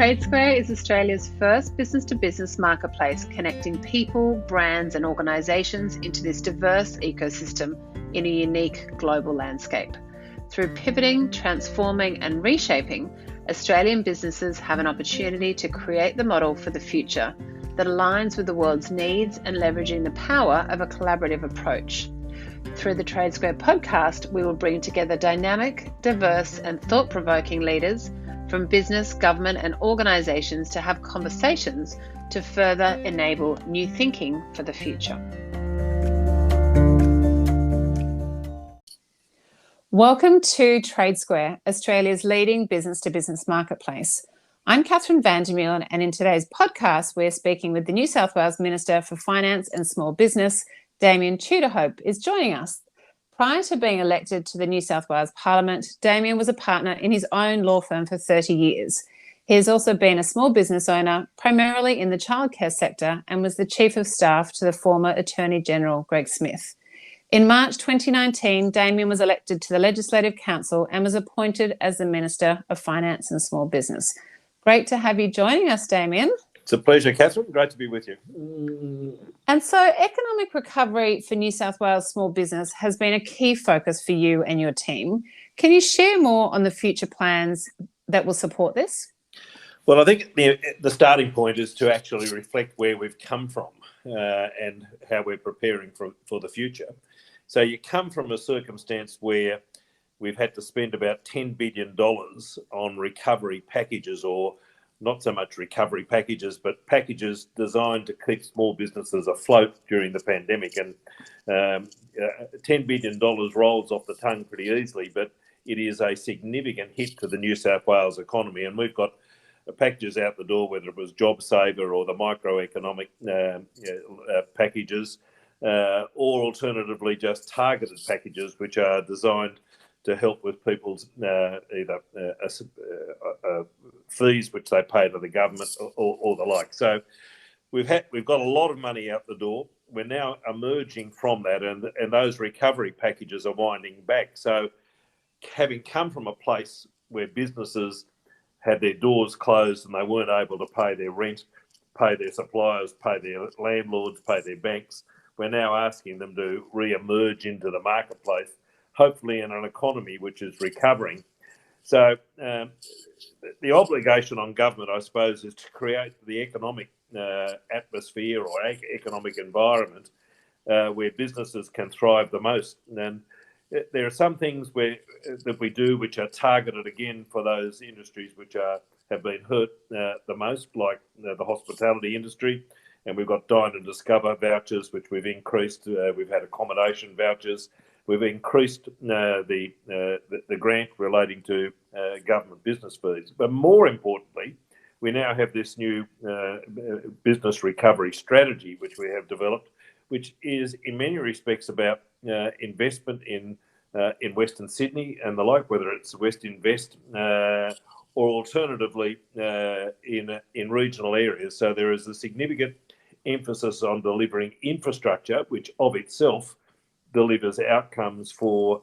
TradeSquare is Australia's first business-to-business marketplace connecting people, brands and organisations into this diverse ecosystem in a unique global landscape. Through pivoting, transforming and reshaping, Australian businesses have an opportunity to create the model for the future that aligns with the world's needs and leveraging the power of a collaborative approach. Through the TradeSquare podcast, we will bring together dynamic, diverse and thought-provoking leaders from business, government and organisations to have conversations to further enable new thinking for the future. Welcome to TradeSquare, Australia's leading business-to-business marketplace. I'm Catherine van der Meulen, and in today's podcast, we're speaking with the New South Wales Minister for Finance and Small Business, Damien Tudehope, is joining us. Prior to being elected to the New South Wales Parliament, Damien was a partner in his own law firm for 30 years. He has also been a small business owner, primarily in the childcare sector, and was the Chief of Staff to the former Attorney General, Greg Smith. In March 2019, Damien was elected to the Legislative Council and was appointed as the Minister of Finance and Small Business. Great to have you joining us, Damien. It's a pleasure, Catherine. Great to be with you. And so economic recovery for New South Wales small business has been a key focus for you and your team. Can you share more on the future plans that will support this? Well, I think the starting point is to actually reflect where we've come from and how we're preparing for the future. So you come from a circumstance where we've had to spend about $10 billion on recovery packages, or not so much recovery packages, but packages designed to keep small businesses afloat during the pandemic. And $10 billion rolls off the tongue pretty easily, but it is a significant hit to the New South Wales economy. And we've got packages out the door, whether it was JobSaver or the microeconomic packages, or alternatively just targeted packages which are designed to help with people's either fees which they pay to the government or the like. So we've got a lot of money out the door. We're now emerging from that, and those recovery packages are winding back. So having come from a place where businesses had their doors closed and they weren't able to pay their rent, pay their suppliers, pay their landlords, pay their banks, we're now asking them to re-emerge into the marketplace, hopefully in an economy which is recovering. So the obligation on government, I suppose, is to create the economic atmosphere or economic environment where businesses can thrive the most. And there are some things that we do which are targeted again for those industries which have been hurt the most, like the hospitality industry. And we've got Dine and Discover vouchers, which we've increased. We've had accommodation vouchers. We've increased the grant relating to government business fees. But more importantly, we now have this new business recovery strategy, which we have developed, which is in many respects about investment in Western Sydney and the like, whether it's West Invest or alternatively in regional areas. So there is a significant emphasis on delivering infrastructure, which of itself delivers outcomes for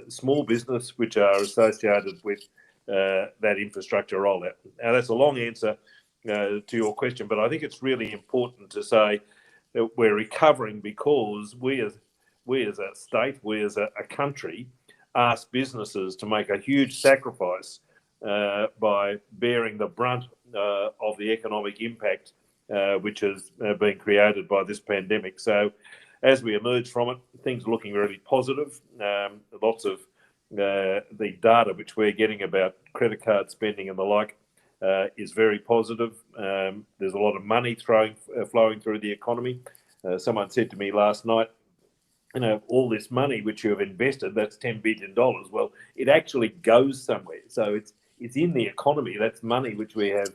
small business which are associated with that infrastructure rollout. Now, that's a long answer to your question, but I think it's really important to say that we're recovering because we as a state, we as a country, ask businesses to make a huge sacrifice by bearing the brunt of the economic impact which has been created by this pandemic. So as we emerge from it, things are looking really positive. Lots of the data which we're getting about credit card spending and the like is very positive. There's a lot of money flowing through the economy. Someone said to me last night, all this money which you have invested, that's $10 billion. Well, it actually goes somewhere. So it's in the economy. That's money which we have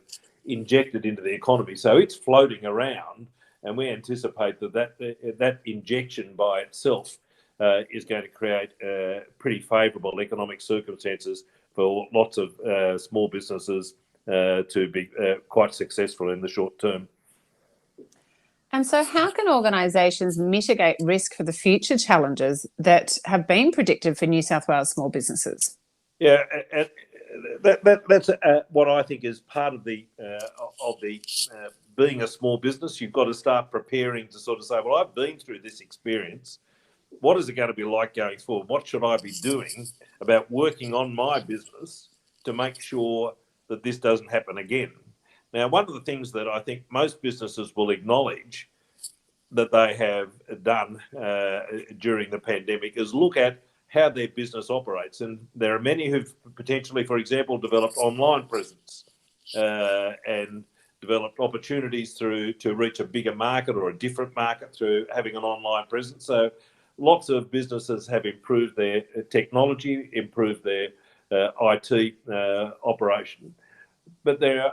injected into the economy. So it's floating around, and we anticipate that injection by itself is going to create pretty favourable economic circumstances for lots of small businesses to be quite successful in the short term. And so how can organisations mitigate risk for the future challenges that have been predicted for New South Wales small businesses? Yeah, that's what I think is part of the being a small business. You've got to start preparing to sort of say, well, I've been through this experience. What is it going to be like going forward? What should I be doing about working on my business to make sure that this doesn't happen again? Now, one of the things that I think most businesses will acknowledge that they have done during the pandemic is look at how their business operates. And there are many who've potentially, for example, developed online presence and developed opportunities to reach a bigger market or a different market through having an online presence. So lots of businesses have improved their technology, improved their IT operation. But there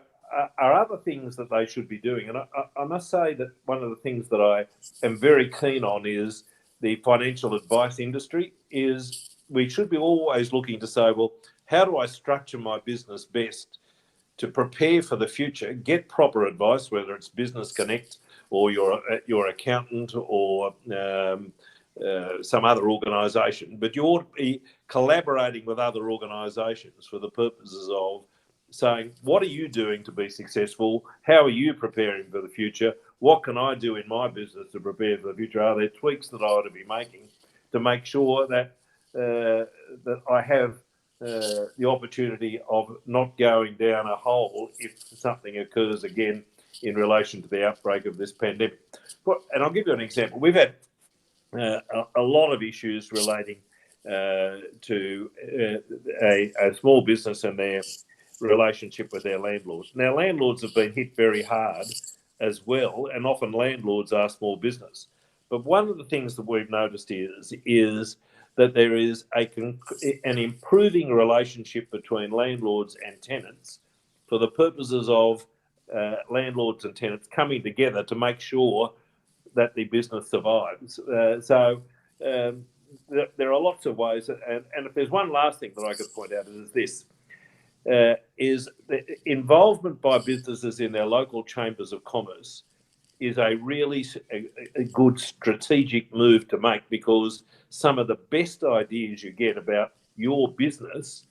are other things that they should be doing. And I must say that one of the things that I am very keen on is the financial advice industry. Is we should be always looking to say, well, how do I structure my business best to prepare for the future, get proper advice, whether it's Business Connect or your accountant or some other organisation, but you ought to be collaborating with other organisations for the purposes of saying, what are you doing to be successful? How are you preparing for the future? What can I do in my business to prepare for the future? Are there tweaks that I ought to be making to make sure that that I have the opportunity of not going down a hole if something occurs again in relation to the outbreak of this pandemic? And I'll give you an example. We've had a lot of issues relating to a small business and their relationship with their landlords. Now, landlords have been hit very hard as well, and often landlords are small business. But one of the things that we've noticed is that there is an improving relationship between landlords and tenants for the purposes of landlords and tenants coming together to make sure that the business survives. There are lots of ways, and if there's one last thing that I could point out is this, is the involvement by businesses in their local chambers of commerce is a really a good strategic move to make, because some of the best ideas you get about your business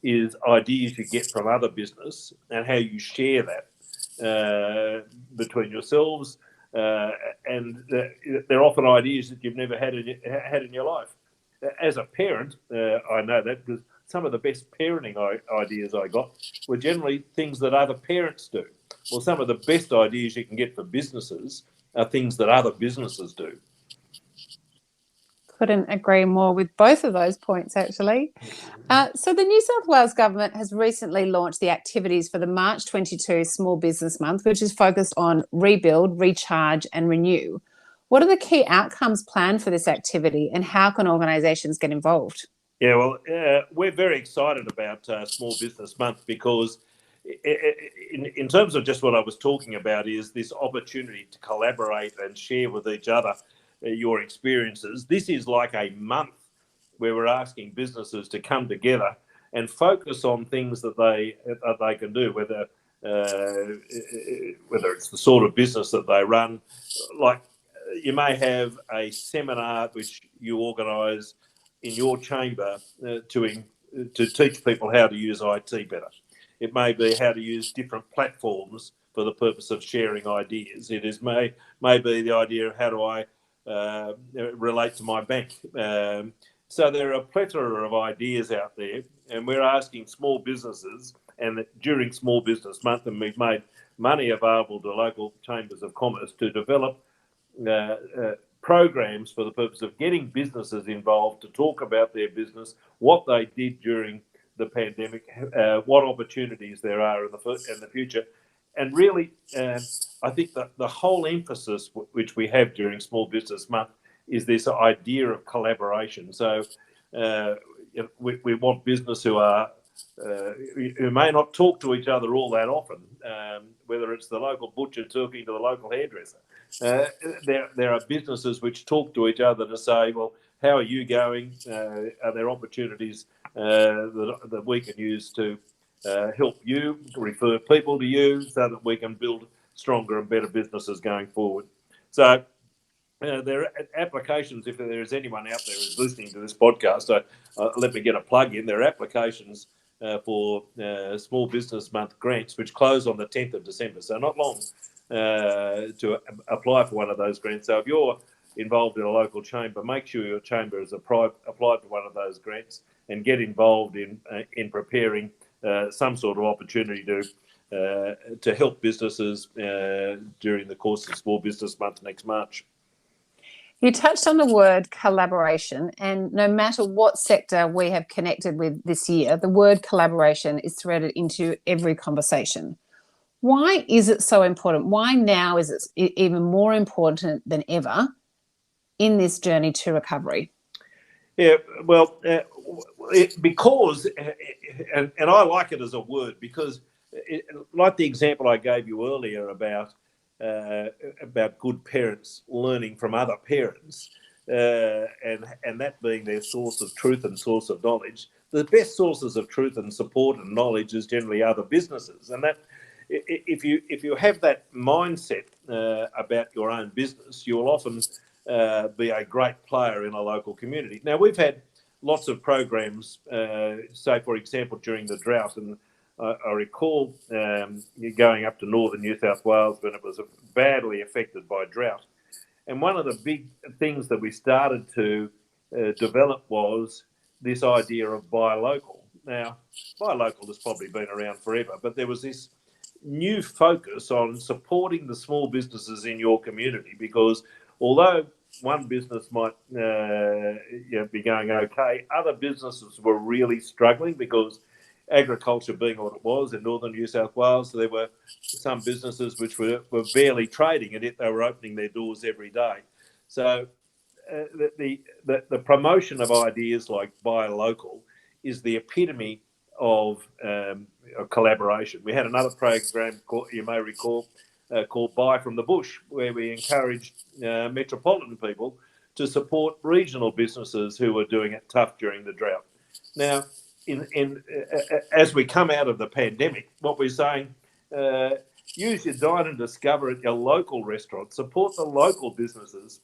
is ideas you get from other business and how you share that between yourselves. And they're often ideas that you've never had in your life. As a parent, I know that because some of the best parenting ideas I got were generally things that other parents do. Well, some of the best ideas you can get for businesses are things that other businesses do. Couldn't agree more with both of those points, actually. So the New South Wales government has recently launched the activities for the March 22 Small Business Month, which is focused on rebuild, recharge and renew. What are the key outcomes planned for this activity, and how can organisations get involved? Yeah, well, we're very excited about Small Business Month because in terms of just what I was talking about is this opportunity to collaborate and share with each other your experiences. This is like a month where we're asking businesses to come together and focus on things that they can do, whether it's the sort of business that they run. Like you may have a seminar which you organise in your chamber to teach people how to use IT better. It may be how to use different platforms for the purpose of sharing ideas. It is may be the idea of how do I relate to my bank. So there are a plethora of ideas out there, and we're asking small businesses, and during Small Business Month, and we've made money available to local chambers of commerce to develop programs for the purpose of getting businesses involved to talk about their business, what they did during the pandemic, what opportunities there are in the future. And really, I think that the whole emphasis which we have during Small Business Month is this idea of collaboration. So we want business who may not talk to each other all that often, whether it's the local butcher talking to the local hairdresser. There are businesses which talk to each other to say, well, how are you going? Are there opportunities that we can use to help you, to refer people to you, so that we can build stronger and better businesses going forward? So there are applications, if there is anyone out there who's listening to this podcast, let me get a plug in. There are applications for Small Business Month grants, which close on the 10th of December. So not long to apply for one of those grants. So if you're involved in a local chamber, make sure your chamber has applied for one of those grants and get involved in preparing some sort of opportunity to help businesses during the course of Small Business Month next March. You touched on the word collaboration, and no matter what sector we have connected with this year, the word collaboration is threaded into every conversation. Why is it so important? Why now is it even more important than ever in this journey to recovery? Yeah, well, because, and I like it as a word, because like the example I gave you earlier about good parents learning from other parents, and that being their source of truth and source of knowledge. The best sources of truth and support and knowledge is generally other businesses, and that if you have that mindset about your own business, you'll often be a great player in a local community. Now, we've had lots of programs, say, for example, during the drought, and I recall going up to northern New South Wales when it was badly affected by drought. And one of the big things that we started to develop was this idea of buy local. Now, buy local has probably been around forever, but there was this new focus on supporting the small businesses in your community, because although one business might be going okay, other businesses were really struggling because agriculture being what it was in northern New South Wales, there were some businesses which were barely trading, and yet they were opening their doors every day. So the promotion of ideas like buy local is the epitome of collaboration. We had another program, you may recall, called Buy from the Bush, where we encouraged metropolitan people to support regional businesses who were doing it tough during the drought. Now, as we come out of the pandemic, what we're saying, use your dine and discover at your local restaurant, support the local businesses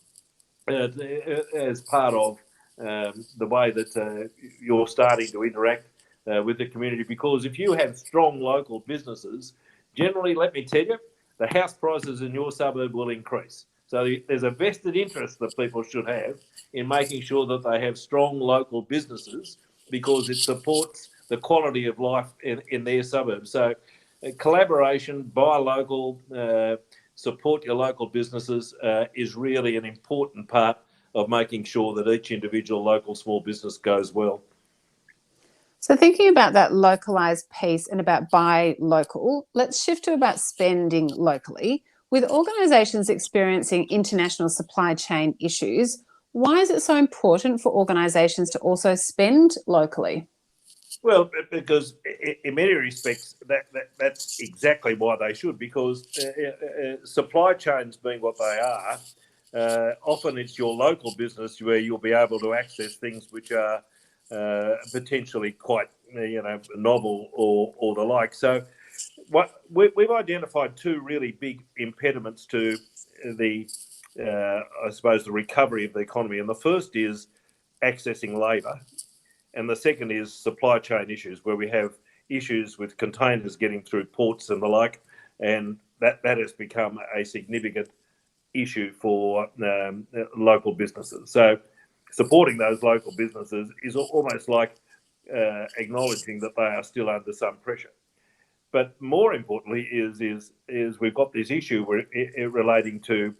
as part of the way that you're starting to interact with the community. Because if you have strong local businesses, generally, let me tell you, the house prices in your suburb will increase. So there's a vested interest that people should have in making sure that they have strong local businesses, because it supports the quality of life in their suburbs. So collaboration, buy local, support your local businesses is really an important part of making sure that each individual local small business goes well. So thinking about that localised piece and about buy local, let's shift to about spending locally. With organisations experiencing international supply chain issues, why is it so important for organisations to also spend locally? Well, because in many respects, that's exactly why they should, because supply chains being what they are, often it's your local business where you'll be able to access things which are potentially quite novel or the like. So we've identified two really big impediments to the I suppose the recovery of the economy, and the first is accessing labour, and the second is supply chain issues, where we have issues with containers getting through ports and the like, and that has become a significant issue for local businesses. So supporting those local businesses is almost like acknowledging that they are still under some pressure. But more importantly is we've got this issue relating to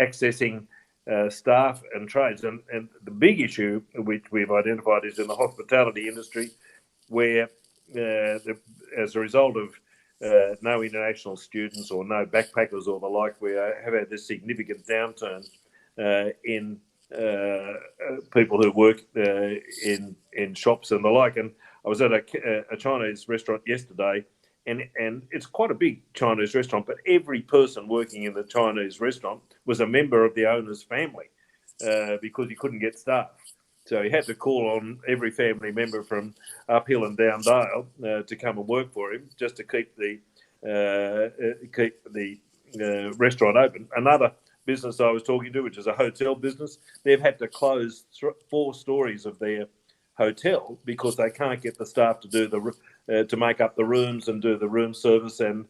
accessing staff and trades. And the big issue which we've identified is in the hospitality industry, where as a result of no international students or no backpackers or the like, we have had this significant downturn in people who work in shops and the like. And I was at a Chinese restaurant yesterday, and it's quite a big Chinese restaurant, but every person working in the Chinese restaurant was a member of the owner's family because he couldn't get staff. So he had to call on every family member from uphill and down Dale to come and work for him, just to keep the restaurant open. Another business I was talking to, which is a hotel business, they've had to close 4 stories of their hotel because they can't get the staff to do to make up the rooms and do the room service and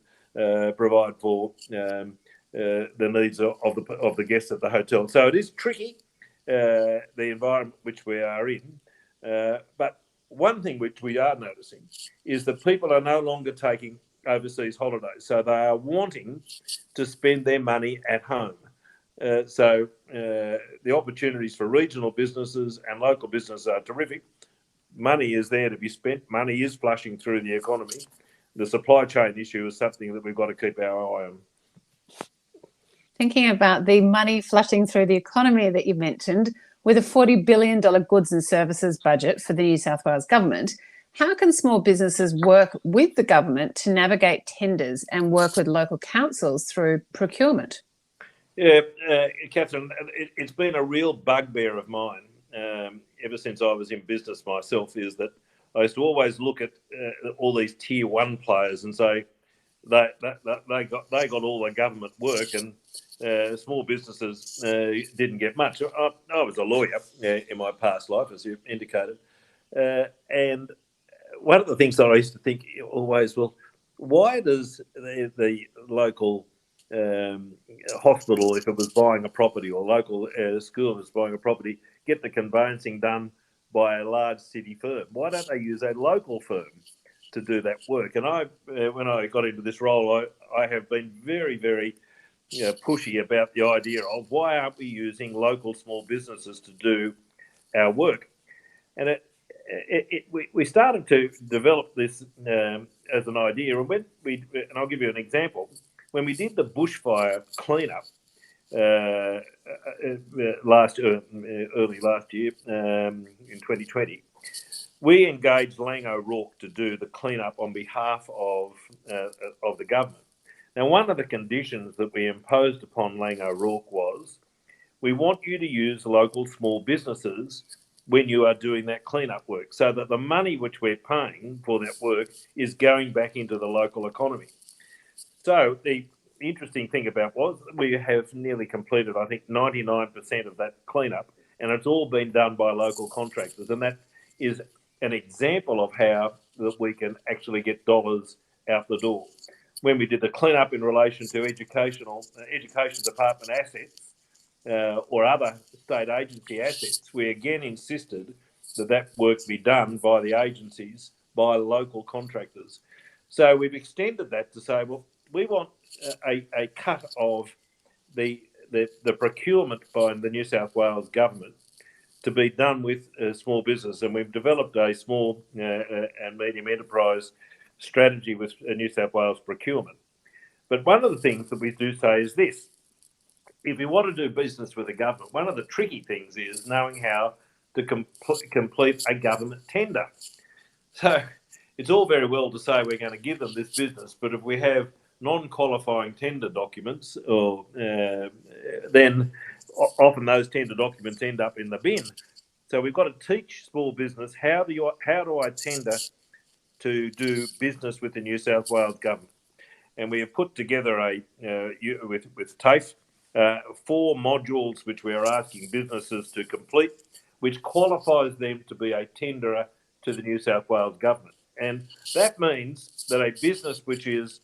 provide for the needs of the guests at the hotel. So it is tricky, the environment which we are in. But one thing which we are noticing is that people are no longer taking overseas holidays. So they are wanting to spend their money at home. So the opportunities for regional businesses and local businesses are terrific. Money is there to be spent. Money is flushing through the economy. The supply chain issue is something that we've got to keep our eye on. Thinking about the money flushing through the economy that you mentioned, with a $40 billion goods and services budget for the New South Wales government, how can small businesses work with the government to navigate tenders and work with local councils through procurement? Yeah, Catherine, it's been a real bugbear of mine ever since I was in business myself, is that I used to always look at all these tier one players and say they got all the government work and small businesses didn't get much. I was a lawyer in my past life, as you indicated, and one of the things that I used to think always, well, why does the local hospital, if it was buying a property, or local school was buying a property, get the conveyancing done by a large city firm? Why don't they use a local firm to do that work? And when I got into this role, I have been very, very pushy about the idea of why aren't we using local small businesses to do our work? And we started to develop this as an idea. And and I'll give you an example. When we did the bushfire cleanup early last year in 2020, we engaged Lang O'Rourke to do the cleanup on behalf of the government. Now, one of the conditions that we imposed upon Lang O'Rourke was, we want you to use local small businesses when you are doing that cleanup work, so that the money which we're paying for that work is going back into the local economy. So the interesting thing about we have nearly completed, I think, 99% of that cleanup, and it's all been done by local contractors. And that is an example of how that we can actually get dollars out the door. When we did the cleanup in relation to education department assets or other state agency assets, we again insisted that work be done by the agencies, by local contractors. So we've extended that to say, well, we want a cut of the procurement by the New South Wales government to be done with small business, and we've developed a small and medium enterprise strategy with New South Wales procurement. But one of the things that we do say is this: if you want to do business with the government, one of the tricky things is knowing how to complete a government tender. So it's all very well to say we're going to give them this business, but if we have non-qualifying tender documents, then often those tender documents end up in the bin. So we've got to teach small business how do I tender to do business with the New South Wales government. And we have put together with TAFE 4 modules which we are asking businesses to complete, which qualifies them to be a tenderer to the New South Wales government. And that means that a business which is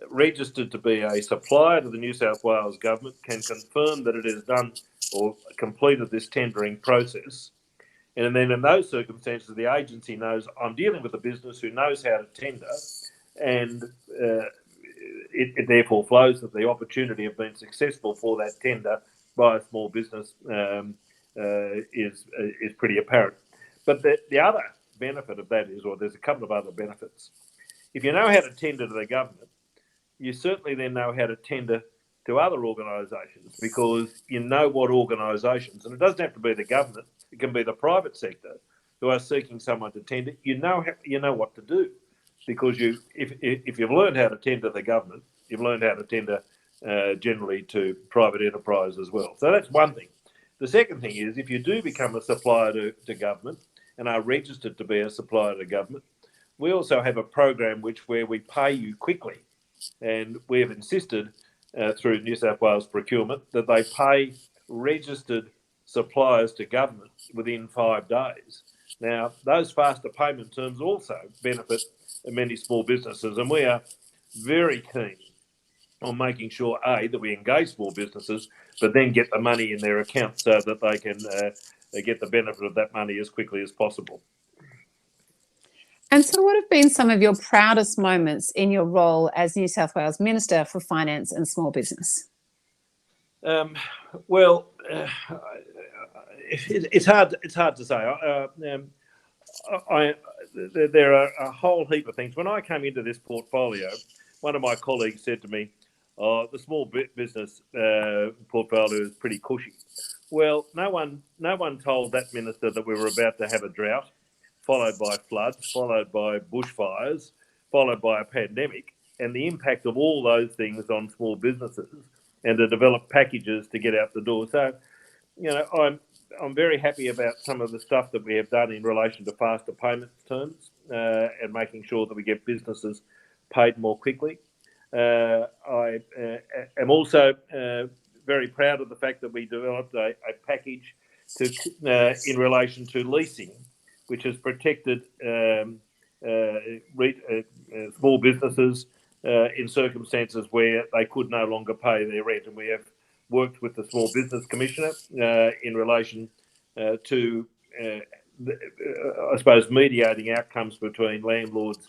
registered to be a supplier to the New South Wales government can confirm that it has done or completed this tendering process. And then in those circumstances, the agency knows I'm dealing with a business who knows how to tender, and it therefore flows that the opportunity of being successful for that tender by a small business is pretty apparent. But the other benefit of that is, or there's a couple of other benefits. If you know how to tender to the government, you certainly then know how to tender to other organisations, because you know what organisations, and it doesn't have to be the government, it can be the private sector, who are seeking someone to tender. You know what to do, because if you've learned how to tender the government, you've learned how to tender generally to private enterprise as well. So that's one thing. The second thing is, if you do become a supplier to government and are registered to be a supplier to government, we also have a program where we pay you quickly, and we have insisted through New South Wales procurement that they pay registered suppliers to government within 5 days. Now, those faster payment terms also benefit many small businesses, and we are very keen on making sure, A, that we engage small businesses, but then get the money in their account so that they can get the benefit of that money as quickly as possible. And so, what have been some of your proudest moments in your role as New South Wales Minister for Finance and Small Business? Well, it's hard to say. There are a whole heap of things. When I came into this portfolio, one of my colleagues said to me, "Oh, the small business portfolio is pretty cushy." Well, no one told that minister that we were about to have a drought, followed by floods, followed by bushfires, followed by a pandemic, and the impact of all those things on small businesses, and to develop packages to get out the door. So, I'm very happy about some of the stuff that we have done in relation to faster payment terms and making sure that we get businesses paid more quickly. I am also very proud of the fact that we developed a package in relation to leasing, which has protected small businesses in circumstances where they could no longer pay their rent. And we have worked with the Small Business Commissioner in relation to, I suppose, mediating outcomes between landlords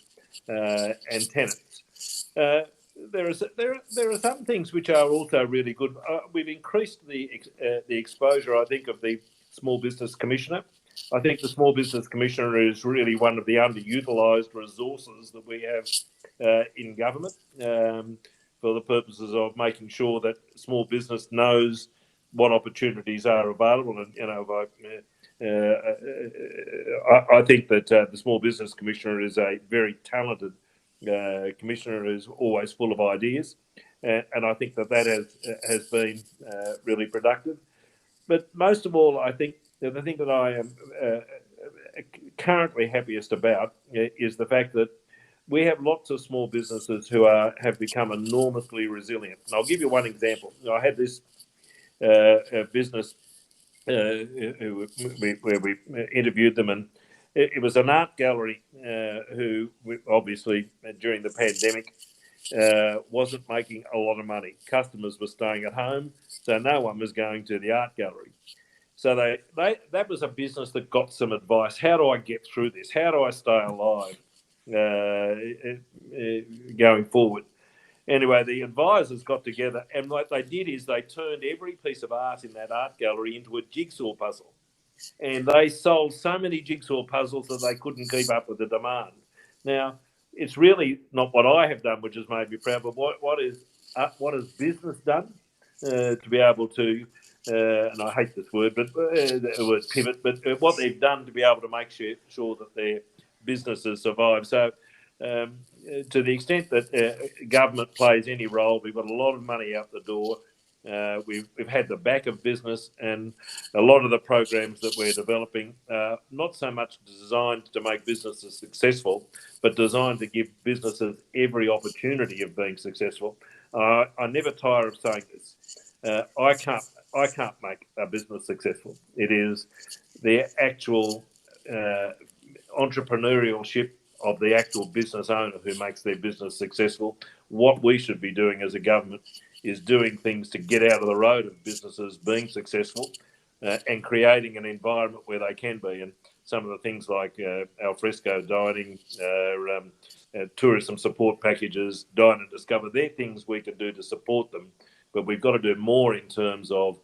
and tenants. There are some things which are also really good. We've increased the exposure, I think, of the Small Business Commissioner. I think the Small Business Commissioner is really one of the underutilised resources that we have in government for the purposes of making sure that small business knows what opportunities are available. And I think that the Small Business Commissioner is a very talented commissioner who's always full of ideas, and I think that has been really productive. But most of all, I think the thing that I am currently happiest about is the fact that we have lots of small businesses who have become enormously resilient. And I'll give you one example. I had this business where we interviewed them, and it was an art gallery who obviously during the pandemic wasn't making a lot of money. Customers were staying at home, so no one was going to the art gallery. So that was a business that got some advice. How do I get through this? How do I stay alive going forward? Anyway, the advisors got together, and what they did is they turned every piece of art in that art gallery into a jigsaw puzzle. And they sold so many jigsaw puzzles that they couldn't keep up with the demand. Now, it's really not what I have done, which has made me proud, but what has business done to be able to, and I hate this word, but the word pivot, but what they've done to be able to make sure that their businesses survive. So to the extent that government plays any role, we've got a lot of money out the door. We've had the back of business, and a lot of the programs that we're developing are not so much designed to make businesses successful, but designed to give businesses every opportunity of being successful. I never tire of saying this. I can't make a business successful. It is the actual entrepreneurship of the actual business owner who makes their business successful. What we should be doing as a government is doing things to get out of the road of businesses being successful and creating an environment where they can be. And some of the things like alfresco dining, tourism support packages, Dine and Discover, they're things we can do to support them. But we've got to do more in terms of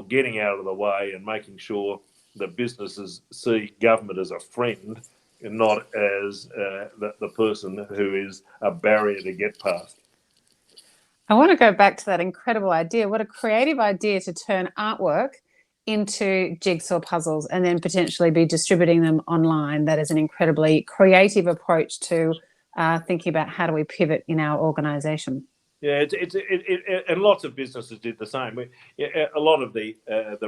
getting out of the way and making sure that businesses see government as a friend and not as the person who is a barrier to get past. I want to go back to that incredible idea. What a creative idea to turn artwork into jigsaw puzzles and then potentially be distributing them online. That is an incredibly creative approach to thinking about how do we pivot in our organisation. Yeah, and lots of businesses did the same. A lot of the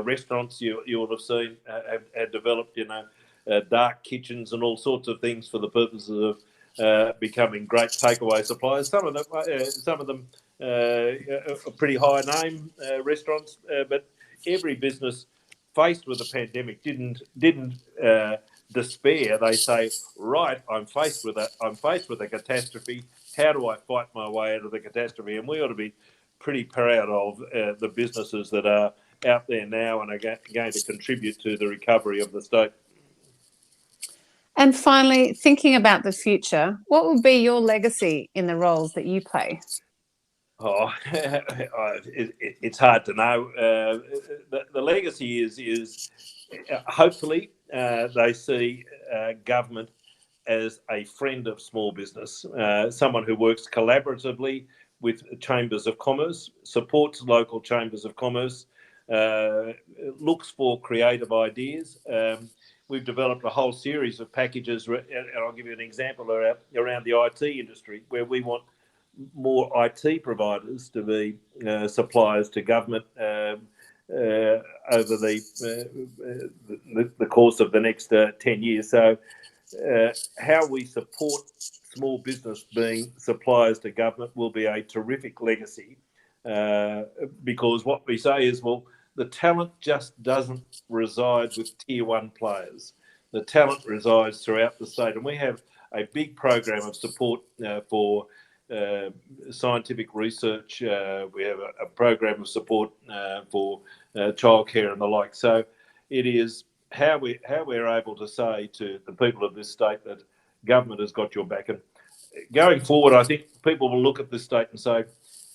restaurants you would have seen have developed, dark kitchens and all sorts of things for the purposes of becoming great takeaway suppliers. Some of them are pretty high name restaurants, but every business faced with the pandemic didn't despair, they say, right, I'm faced with a catastrophe. How do I fight my way out of the catastrophe? And we ought to be pretty proud of the businesses that are out there now and are going to contribute to the recovery of the state. And finally, thinking about the future, what will be your legacy in the roles that you play? Oh, it's hard to know. The legacy is hopefully they see government as a friend of small business, someone who works collaboratively with chambers of commerce, supports local chambers of commerce, looks for creative ideas. We've developed a whole series of packages, and I'll give you an example around the IT industry, where we want more IT providers to be suppliers to government over the course of the next 10 years. So how we support small business being suppliers to government will be a terrific legacy, because what we say is, well, the talent just doesn't reside with tier one players. The talent resides throughout the state, and we have a big program of support for scientific research. We have a program of support for childcare and the like. So it is how we're able to say to the people of this state that government has got your back. And going forward, I think people will look at this state and say,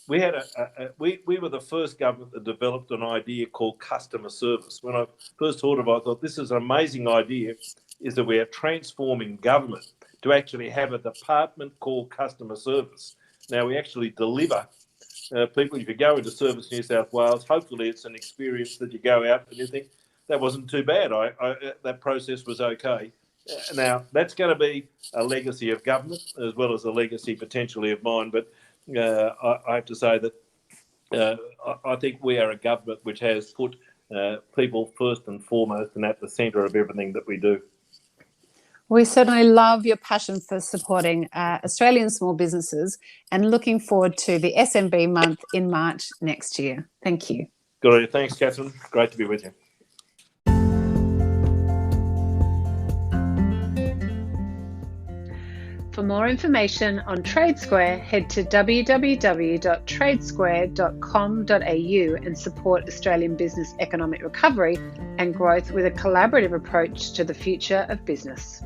we were the first government that developed an idea called customer service. When I first thought of it, I thought, this is an amazing idea, is that we are transforming government to actually have a department called customer service. Now, we actually deliver people. If you go into Service New South Wales, hopefully it's an experience that you go out and you think, that wasn't too bad. That process was okay. Now, that's going to be a legacy of government as well as a legacy potentially of mine. But I have to say that I think we are a government which has put people first and foremost and at the centre of everything that we do. We certainly love your passion for supporting Australian small businesses and looking forward to the SMB month in March next year. Thank you. Good. Thanks, Catherine. Great to be with you. For more information on TradeSquare, head to www.tradesquare.com.au and support Australian business economic recovery and growth with a collaborative approach to the future of business.